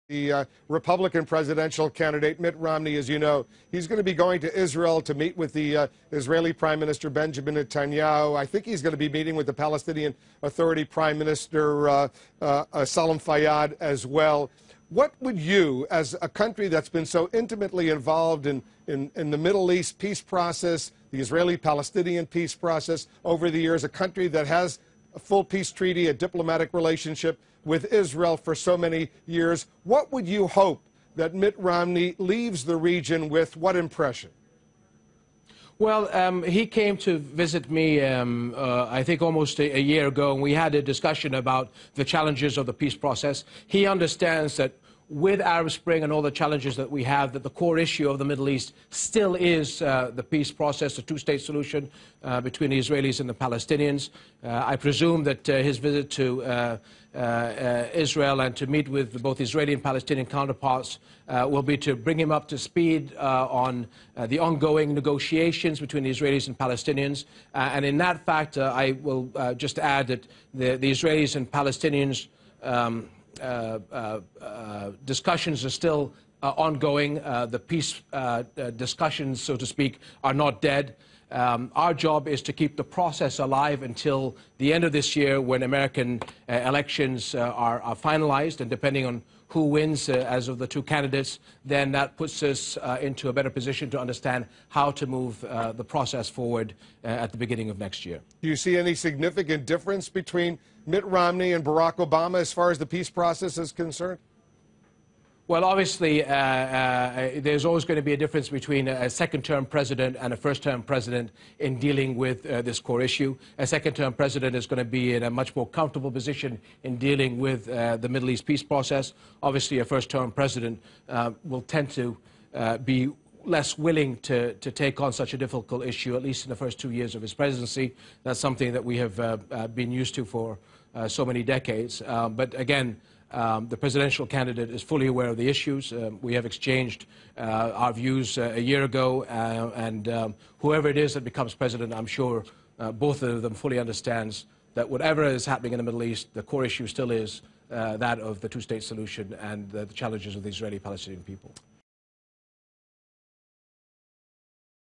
The Republican presidential candidate, Mitt Romney, as you know, he's going to be going to Israel to meet with the Israeli Prime Minister Benjamin Netanyahu. I think he's going to be meeting with the Palestinian Authority Prime Minister Salam Fayyad as well. What would you, as a country that's been so intimately involved in the Middle East peace process, the Israeli-Palestinian peace process over the years, a country that has a full peace treaty, a diplomatic relationship with Israel for so many years, what would you hope that Mitt Romney leaves the region with? What impression? Well, he came to visit me, I think, almost a year ago, and we had a discussion about the challenges of the peace process. He understands that with Arab Spring and all the challenges that we have, that the core issue of the Middle East still is the peace process, the two-state solution between the Israelis and the Palestinians. I presume that his visit to Israel and to meet with both Israeli and Palestinian counterparts will be to bring him up to speed on the ongoing negotiations between the Israelis and Palestinians. And in that fact, I will just add that the Israelis and Palestinians discussions are still ongoing. The peace discussions, so to speak, are not dead. Our job is to keep the process alive until the end of this year, when American elections are finalized, and depending on who wins as of the two candidates, then that puts us into a better position to understand how to move the process forward at the beginning of next year. Do you see any significant difference between Mitt Romney and Barack Obama as far as the peace process is concerned? Well, obviously, there's always going to be a difference between a second-term president and a first-term president in dealing with this core issue. A second-term president is going to be in a much more comfortable position in dealing with the Middle East peace process. Obviously, a first-term president will tend to be less willing to take on such a difficult issue, at least in the first 2 years of his presidency. That's something that we have been used to for so many decades. But again, the presidential candidate is fully aware of the issues. We have exchanged our views a year ago, and whoever it is that becomes president, I'm sure both of them fully understands that whatever is happening in the Middle East, the core issue still is that of the two-state solution and the challenges of the Israeli-Palestinian people.